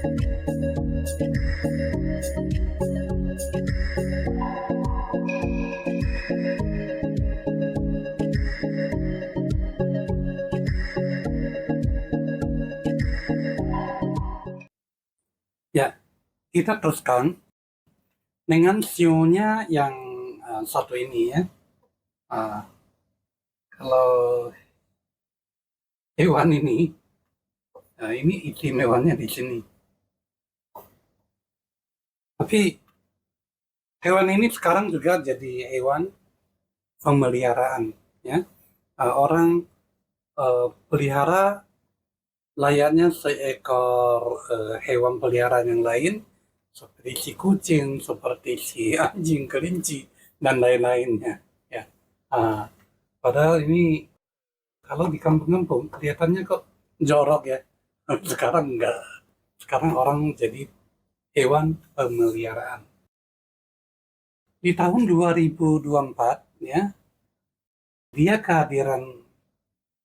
Ya, kita teruskan dengan sionya yang satu ini ya. Kalau hewan ini istimewanya di sini. Tapi hewan ini sekarang juga jadi hewan pemeliharaan ya. Orang pelihara layaknya seekor hewan peliharaan yang lain, seperti si kucing, seperti si anjing, kelinci, dan lain-lainnya. Ya, padahal ini kalau di kampung-kampung kelihatannya kok jorok ya. Sekarang enggak. Sekarang orang jadi hewan pemeliharaan. Di tahun 2024 ya, dia kehadiran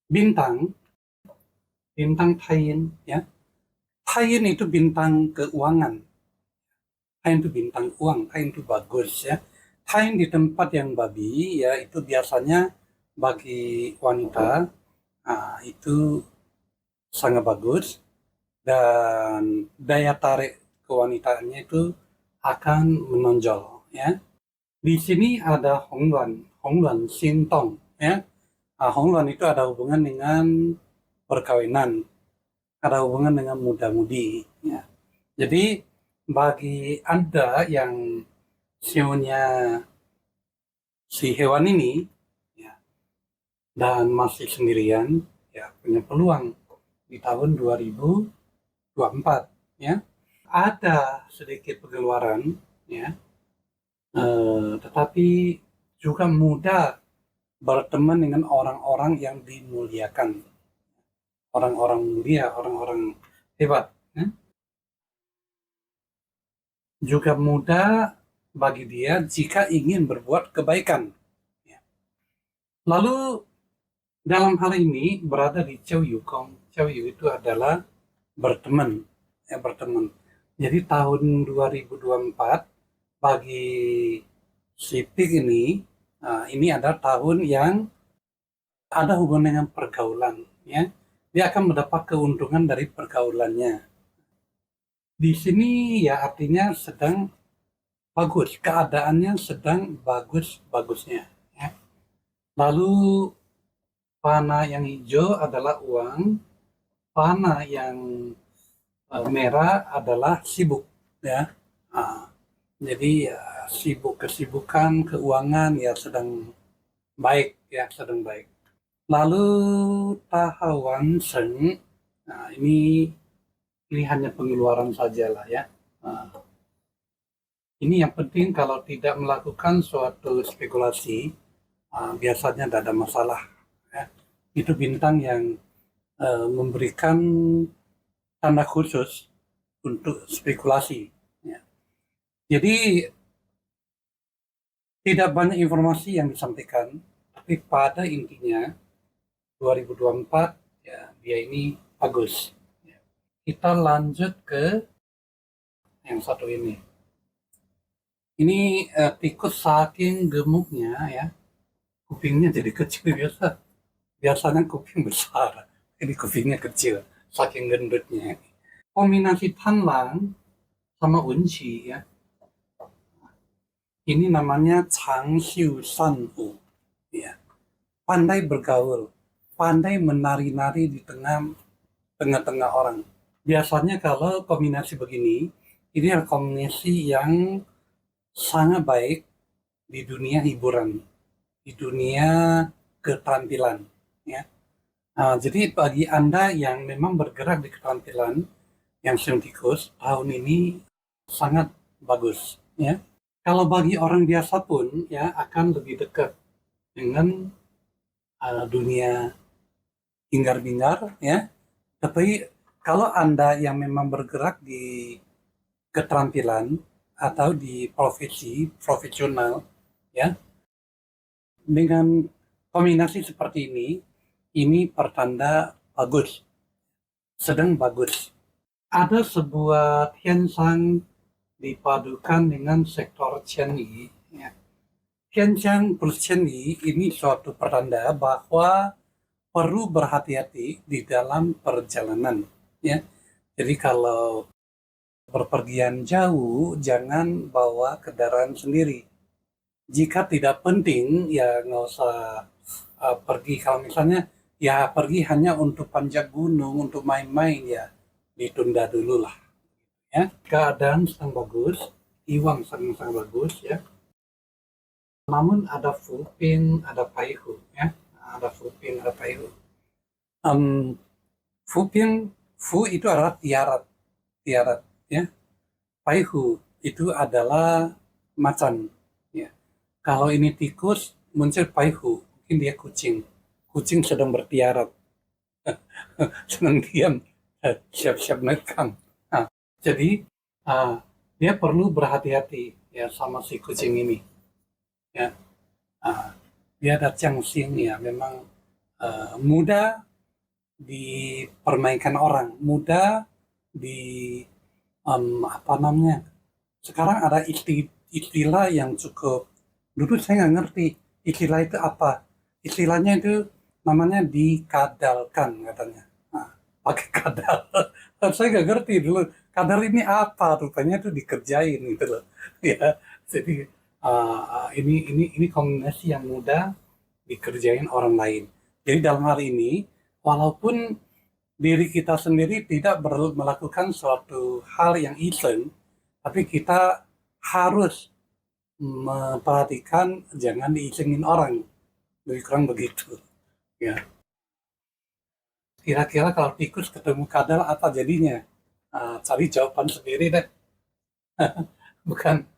bintang Tain ya. Tain itu bintang keuangan. Tain itu bintang uang, Tain itu bagus ya. Tain di tempat yang babi ya, itu biasanya bagi wanita itu sangat bagus, dan daya tarik kewanitaannya itu akan menonjol ya. Di sini ada Hongluan Sintong ya. Hongluan itu ada hubungan dengan perkawinan, ada hubungan dengan muda-mudi ya. Jadi bagi Anda yang sionya si hewan ini ya, dan masih sendirian ya, punya peluang di tahun 2024 ya. Ada sedikit pengeluaran ya, tetapi juga mudah berteman dengan orang-orang yang dimuliakan, orang-orang mulia, orang-orang hebat ya. Juga mudah bagi dia jika ingin berbuat kebaikan ya. Lalu dalam hal ini berada di Chow Yukong. Chow Yu itu adalah berteman ya, berteman. Jadi tahun 2024 bagi si Pig ini adalah tahun yang ada hubungan dengan pergaulan ya. Dia akan mendapat keuntungan dari pergaulannya. Di sini ya artinya sedang bagus, keadaannya sedang bagus-bagusnya ya. Lalu panah yang hijau adalah uang, panah yang merah adalah sibuk ya. Jadi sibuk, kesibukan keuangan ya sedang baik ya, sedang baik. Lalu Tahawan Seng, ini hanya pengeluaran saja lah ya. Ini yang penting kalau tidak melakukan suatu spekulasi, biasanya tidak ada masalah ya. Itu bintang yang memberikan tanda khusus untuk spekulasi ya. Jadi tidak banyak informasi yang disampaikan, tapi pada intinya 2024 ya, dia ini bagus ya. Kita lanjut ke yang satu ini. Ini tikus saking gemuknya ya, kupingnya jadi kecil biasa. Biasanya kuping besar, ini kupingnya kecil, saking gendutnya. Kombinasi Tanlang sama Unci ya. Ini namanya Changxiu Sanhu ya. Pandai bergaul, pandai menari-nari di tengah-tengah orang. Biasanya kalau kombinasi begini, ini adalah kombinasi yang sangat baik di dunia hiburan, di dunia keterampilan ya. Jadi bagi Anda yang memang bergerak di keterampilan, yang tikus, tahun ini sangat bagus ya. Kalau bagi orang biasa pun ya akan lebih dekat dengan dunia hingar-bingar ya. Tapi kalau Anda yang memang bergerak di keterampilan atau di profesional ya, dengan kombinasi seperti ini pertanda bagus, sedang bagus. ada sebuah Tianshang dipadukan dengan sektor Qianli. Ya. Tianshang plus Qianli ini suatu pertanda bahwa perlu berhati-hati di dalam perjalanan. Ya. Jadi kalau berpergian jauh, jangan bawa kendaraan sendiri. Jika tidak penting, ya nggak usah pergi. Kalau misalnya ya pergi hanya untuk panjat gunung, untuk main-main, ya ditunda dulu lah. Ya, keadaan sedang bagus, Iwang sangat bagus, ya. Namun ada Fuping, ada Paihu, ya. Ada Fuping, ada Paihu. Fuping, Fu itu adalah tiarat, ya. Paihu itu adalah macan, ya. Kalau ini tikus, muncul Paihu, mungkin dia kucing. Kucing sedang bertiarat, sedang diam, siap-siap nekam. Nah, jadi dia perlu berhati-hati ya sama si kucing ini. Ya, dia ada Changsing, ya, memang mudah dipermainkan orang, mudah di apa namanya? Sekarang ada istilah yang cukup, dulu saya nggak ngerti istilah itu apa. Istilahnya itu namanya dikadalkan katanya. Nah, pakai kadal. Saya nggak ngerti dulu. Kadal ini apa? Rupanya itu dikerjain gitu loh. Ya, jadi ini kombinasi yang mudah dikerjain orang lain. Jadi dalam hal ini, walaupun diri kita sendiri tidak melakukan suatu hal yang iseng, tapi kita harus memperhatikan jangan diisengin orang. Lebih kurang begitu. Ya. Kira-kira kalau tikus ketemu kadal apa jadinya? Cari jawaban sendiri deh. bukan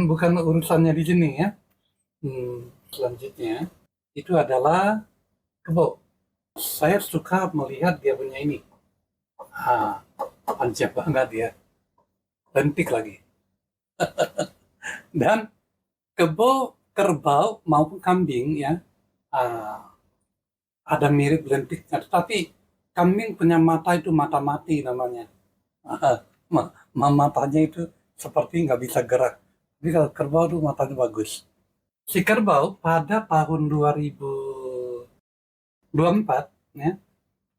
bukan urusannya di sini, ya. Selanjutnya itu adalah kebo. Saya suka melihat dia punya ini. Panjang banget dia. Lentik lagi. Dan kebo, kerbau maupun kambing, ya, ada mirip lentiknya. Tetapi kambing punya mata itu mata mati namanya. Matanya itu seperti nggak bisa gerak. Tapi kalau kerbau itu matanya bagus. Si kerbau pada tahun 2024, ya,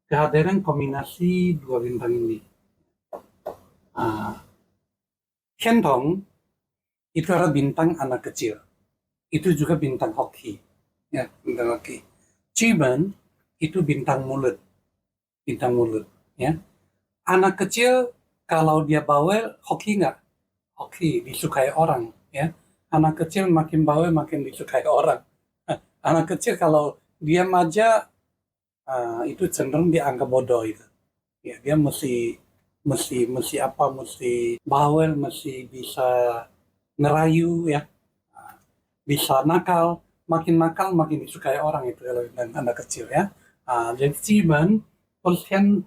kehadiran kombinasi dua bintang ini. Shentong itu adalah bintang anak kecil. Itu juga bintang hoki. Ya, bintang hoki. Ciben itu bintang mulut. Bintang mulut. Ya. Anak kecil kalau dia bawel, hoki nggak? Hoki, disukai orang. Ya. Anak kecil makin bawel, makin disukai orang. Anak kecil kalau diam aja, itu cenderung dianggap bodoh itu. Ya, dia mesti bawel, mesti bisa ngerayu, ya, bisa nakal, makin disukai orang itu kalau anak kecil, ya. Jadi Cimen, Persian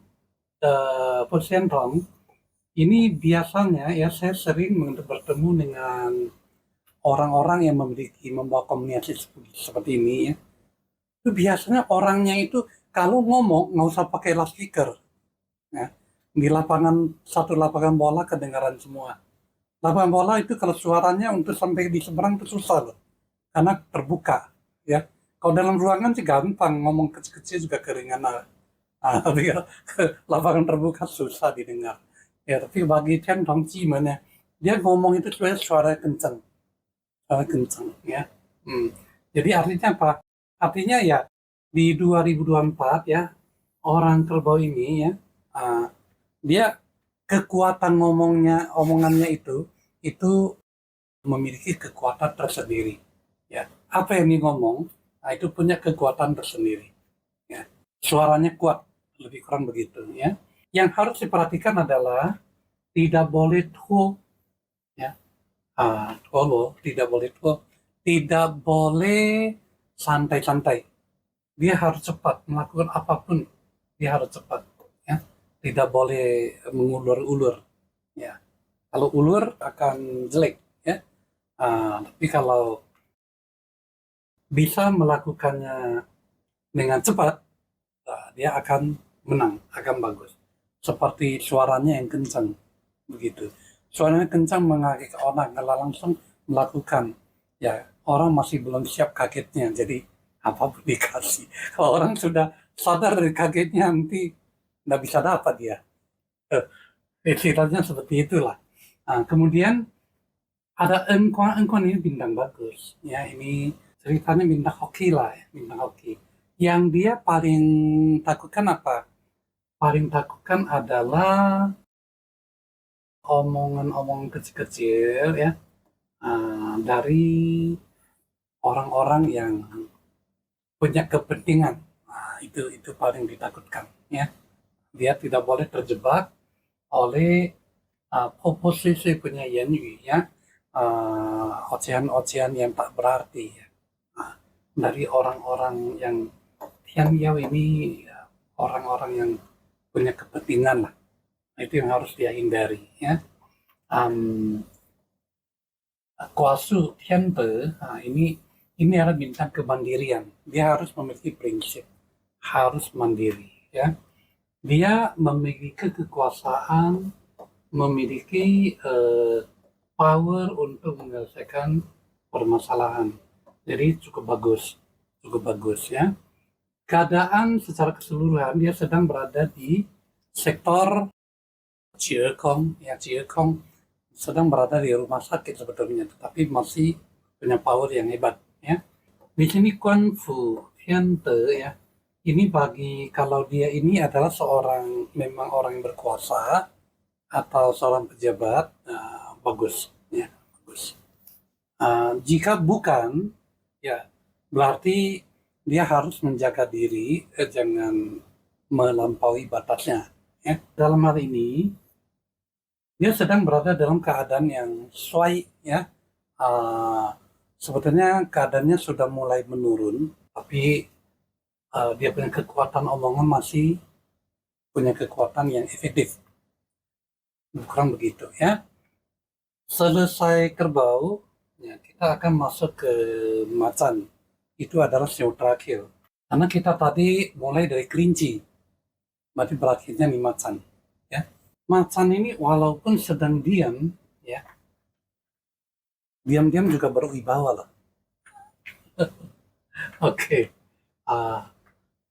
ini biasanya, ya, saya sering bertemu dengan orang-orang yang membawa kombinasi seperti ini, ya. Itu biasanya orangnya itu kalau ngomong nggak usah pakai loudspeaker, ya. Di satu lapangan bola kedengaran semua. Lapangan bola itu kalau suaranya untuk sampai di seberang itu susah loh, karena terbuka, ya. Kalau dalam ruangan sih gampang, ngomong kecil-kecil juga keringanan. Tapi kalau lapangan terbuka susah didengar. Ya, tapi bagi Chen Tongji mana, dia ngomong itu suara kencang, ya. Jadi artinya apa? Artinya ya di 2024, ya, orang kerbau ini, ya, dia kekuatan omongannya itu memiliki kekuatan tersendiri, ya. Apa yang dia ngomong, itu punya kekuatan tersendiri, ya. Suaranya kuat, lebih kurang begitu, ya. Yang harus diperhatikan adalah tidak boleh tuh, ya, tidak boleh santai-santai. Dia harus cepat melakukan apapun, dia harus cepat, ya. Tidak boleh mengulur-ulur, ya. Kalau ulur akan jelek, ya. Tapi kalau bisa melakukannya dengan cepat, dia akan menang, akan bagus. seperti suaranya yang kencang begitu. Suaranya kencang mengagak orang, kalau langsung melakukan, ya orang masih belum siap kagetnya, jadi apapun dikasih. Kalau orang sudah sadar dari kagetnya, nanti nggak bisa dapat dia. Istilahnya seperti itulah. Nah, kemudian ada Engkuan. Engkuan ini bintang bagus. Ya, ini ceritanya bintang hoki lah, ya, bintang hoki. Yang dia paling takutkan apa? Paling takutkan adalah omongan-omongan kecil-kecil ya, dari orang-orang yang punya kepentingan. Nah, itu paling ditakutkan ya. Dia tidak boleh terjebak oleh posisi punya yanyu ya, ocehan-ocehan yang tak berarti ya. Nah, dari orang-orang yang Tian Yao ini ya, orang-orang yang punya kepentingan lah. Nah, itu yang harus dia hindari ya. Kuasu Tianpe, nah ini adalah bintang kemandirian. Dia harus memiliki prinsip, harus mandiri ya. Dia memiliki kekuasaan, memiliki power untuk menyelesaikan permasalahan. Jadi cukup bagus ya. Keadaan secara keseluruhan dia sedang berada di sektor Jiekong ya, Jiekong sedang berada di rumah sakit sebetulnya, tetapi masih punya power yang hebat ya. Di sini Quan Fu Tiante ya, ini bagi kalau dia ini adalah seorang memang orang yang berkuasa atau seorang pejabat, bagus ya, bagus. Jika bukan ya, berarti dia harus menjaga diri, jangan melampaui batasnya ya. Dalam hal ini dia sedang berada dalam keadaan yang sesuai ya. Sebetulnya keadaannya sudah mulai menurun, tapi dia punya kekuatan omongan, masih punya kekuatan yang efektif. Kurang begitu ya. Selesai kerbau, ya, kita akan masuk ke macan. Itu adalah show terakhir. Karena kita tadi mulai dari kelinci, berarti berakhirnya di macan. Ya. Macan ini walaupun sedang diam, ya, diam-diam juga berwibawa loh. Oke.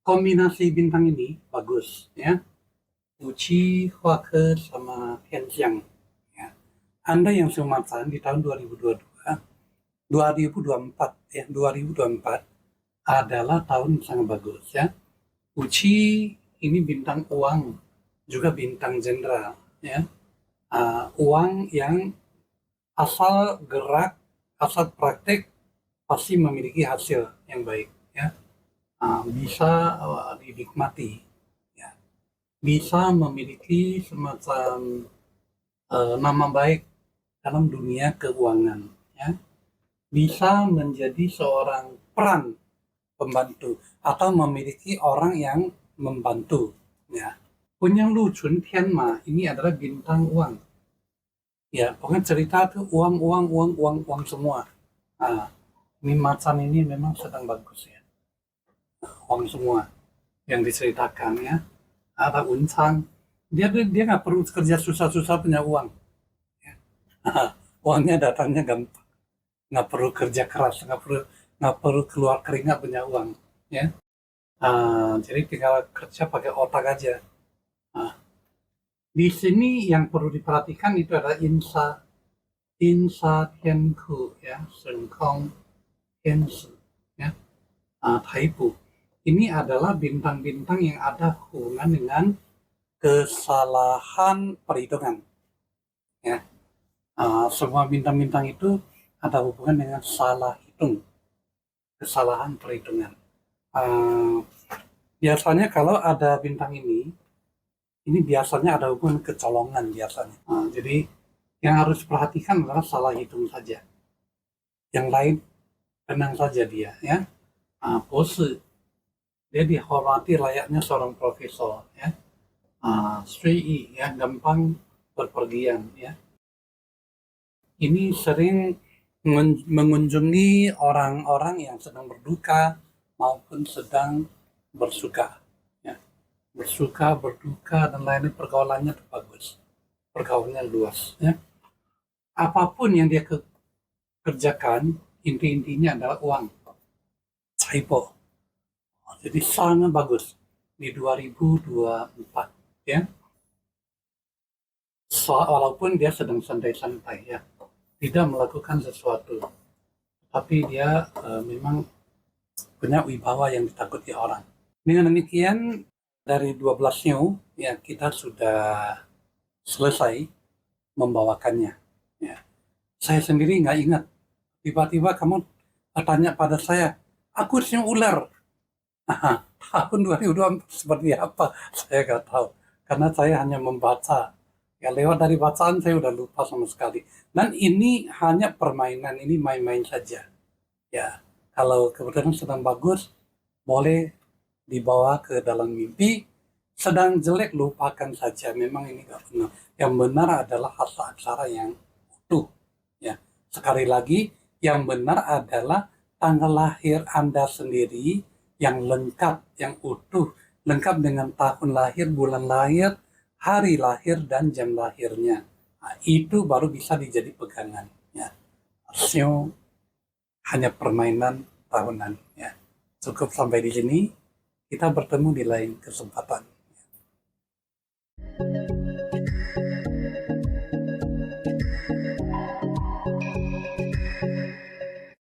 Kombinasi bintang ini bagus ya. Uci, Huake, sama Tianxiang. Ya. Anda yang Macan di tahun 2024 ya, 2024 adalah tahun yang sangat bagus ya. Uci ini bintang uang, juga bintang jenderal ya. Uang yang asal gerak, asal praktek pasti memiliki hasil yang baik ya. Bisa dinikmati ya. Bisa memiliki semacam nama baik dalam dunia keuangan ya. Bisa menjadi seorang peran pembantu atau memiliki orang yang membantu ya. Punya Lu Chun Tianma ini adalah bintang uang ya, pokoknya cerita tuh uang semua. Ini macan ini memang sedang bagus ya, uang semua yang diceritakan ya. Ada Uncang, dia nggak perlu kerja susah-susah punya uang ya. Uangnya datangnya gampang, nggak perlu kerja keras, nggak perlu keluar keringat punya uang ya. Jadi tinggal kerja pakai otak aja. Di sini yang perlu diperhatikan itu adalah Insa Tianku ya, Sengkong Tianshi ya, Taipu. Ini adalah bintang-bintang yang ada hubungan dengan kesalahan perhitungan ya. Semua bintang-bintang itu ada hubungan dengan salah hitung, kesalahan perhitungan. Biasanya kalau ada bintang ini biasanya ada hubungan kecolongan biasanya. Jadi yang harus diperhatikan adalah salah hitung saja. Yang lain tenang saja dia ya. Pose dia dihormati layaknya seorang profesor ya. Sui ya, gampang berpergian ya. Ini sering mengunjungi orang-orang yang sedang berduka maupun sedang bersuka ya. bersuka, berduka, dan lainnya, pergaulannya tuh bagus. Pergaulannya luas. Ya. Apapun yang dia kerjakan, inti-intinya adalah uang. Caipo. Jadi sangat bagus di 2024. Ya. Walaupun dia sedang santai-santai, ya. Tidak melakukan sesuatu. Tapi dia memang punya wibawa yang ditakuti orang. Dengan demikian, dari 12 new, ya kita sudah selesai membawakannya. Ya. Saya sendiri nggak ingat. Tiba-tiba kamu tanya pada saya, aku siu ular. Tahun 2024 seperti apa? Saya nggak tahu. Karena saya hanya membaca. Ya lewat dari bacaan saya udah lupa sama sekali. Dan ini hanya permainan, ini main-main saja. Ya, kalau kebetulan sedang bagus, boleh dibawa ke dalam mimpi. Sedang jelek, lupakan saja. Memang ini nggak benar. Yang benar adalah hasta aksara yang utuh. Ya, sekali lagi, yang benar adalah tanggal lahir Anda sendiri yang lengkap, yang utuh, lengkap dengan tahun lahir, bulan lahir, hari lahir, dan jam lahirnya. Nah, itu baru bisa dijadi pegangan. Ya. Rasio hanya permainan tahunan. Ya. Cukup sampai di sini. Kita bertemu di lain kesempatan.